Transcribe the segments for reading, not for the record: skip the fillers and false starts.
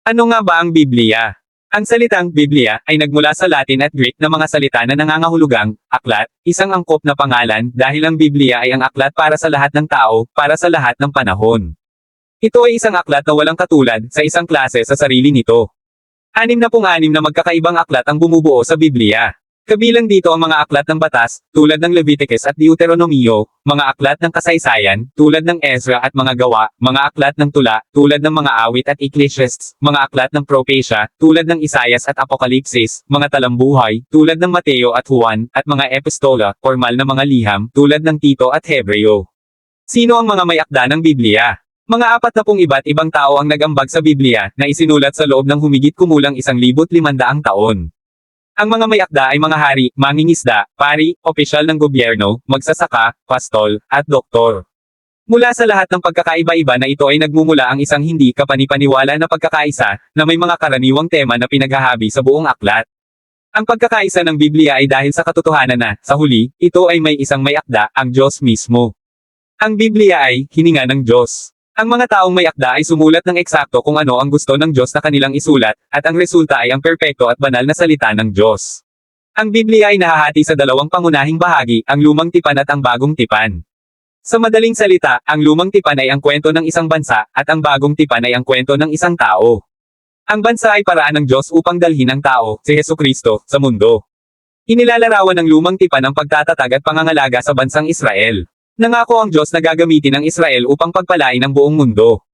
Ano nga ba ang Biblia? Ang salitang Biblia ay nagmula sa Latin at Greek na mga salita na nangangahulugang aklat, isang angkop na pangalan dahil ang Biblia ay ang aklat para sa lahat ng tao, para sa lahat ng panahon. Ito ay isang aklat na walang katulad sa isang klase sa sarili nito. 66 na magkakaibang aklat ang bumubuo sa Biblia. Kabilang dito ang mga aklat ng batas, tulad ng Leviticus at Deuteronomio, mga aklat ng kasaysayan, tulad ng Ezra at mga gawa, mga aklat ng tula, tulad ng mga awit at Ecclesiastes, mga aklat ng propesya, tulad ng Isaias at Apokalipsis, mga talambuhay, tulad ng Mateo at Juan, at mga epistola, formal na mga liham, tulad ng Tito at Hebreo. Sino ang mga may akda ng Biblia? Mga 40 iba't ibang tao ang nag-ambag sa Biblia, na isinulat sa loob ng humigit kumulang 1,500 taon. Ang mga may akda ay mga hari, mangingisda, pari, opisyal ng gobyerno, magsasaka, pastol, at doktor. Mula sa lahat ng pagkakaiba-iba na ito ay nagmumula ang isang hindi kapanipaniwala na pagkakaisa, na may mga karaniwang tema na pinaghahabi sa buong aklat. Ang pagkakaisa ng Biblia ay dahil sa katotohanan na, sa huli, ito ay may isang may akda, ang Diyos mismo. Ang Biblia ay hininga ng Diyos. Ang mga taong may akda ay sumulat ng eksakto kung ano ang gusto ng Diyos na kanilang isulat, at ang resulta ay ang perpekto at banal na salita ng Diyos. Ang Biblia ay nahahati sa dalawang pangunahing bahagi, ang lumang tipan at ang bagong tipan. Sa madaling salita, ang lumang tipan ay ang kwento ng isang bansa, at ang bagong tipan ay ang kwento ng isang tao. Ang bansa ay paraan ng Diyos upang dalhin ang tao, si Hesukristo, sa mundo. Inilalarawan ng lumang tipan ang pagtatatag at pangangalaga sa bansang Israel. Nangako ang Diyos na gagamitin ang Israel upang pagpalain ang buong mundo.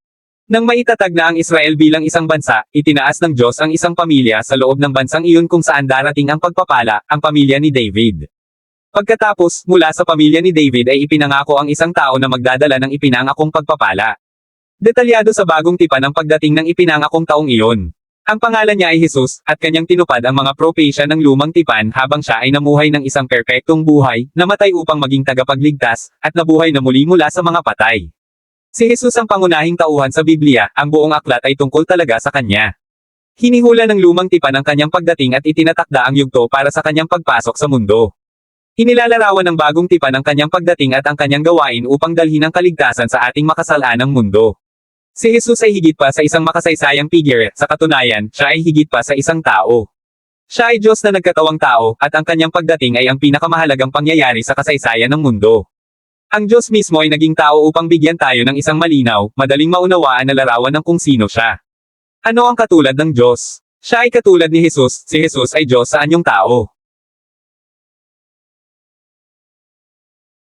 Nang maitatag na ang Israel bilang isang bansa, itinaas ng Diyos ang isang pamilya sa loob ng bansang iyon kung saan darating ang pagpapala, ang pamilya ni David. Pagkatapos, mula sa pamilya ni David ay ipinangako ang isang tao na magdadala ng ipinangakong pagpapala. Detalyado sa bagong tipan ang pagdating ng ipinangakong taong iyon. Ang pangalan niya ay Jesus, at kanyang tinupad ang mga propesya ng lumang tipan habang siya ay namuhay ng isang perpektong buhay, namatay upang maging tagapagligtas, at nabuhay na muli mula sa mga patay. Si Jesus ang pangunahing tauhan sa Biblia, ang buong aklat ay tungkol talaga sa kanya. Hinihula ng lumang tipan ang kanyang pagdating at itinatakda ang yugto para sa kanyang pagpasok sa mundo. Inilalarawan ng bagong tipan ang kanyang pagdating at ang kanyang gawain upang dalhin ang kaligtasan sa ating makasalanang mundo. Si Jesus ay higit pa sa isang makasaysayang figure, sa katunayan, siya ay higit pa sa isang tao. Siya ay Diyos na nagkatawang tao, at ang kanyang pagdating ay ang pinakamahalagang pangyayari sa kasaysayan ng mundo. Ang Diyos mismo ay naging tao upang bigyan tayo ng isang malinaw, madaling maunawaan na larawan ng kung sino siya. Ano ang katulad ng Diyos? Siya ay katulad ni Jesus, si Jesus ay Diyos sa anyong tao.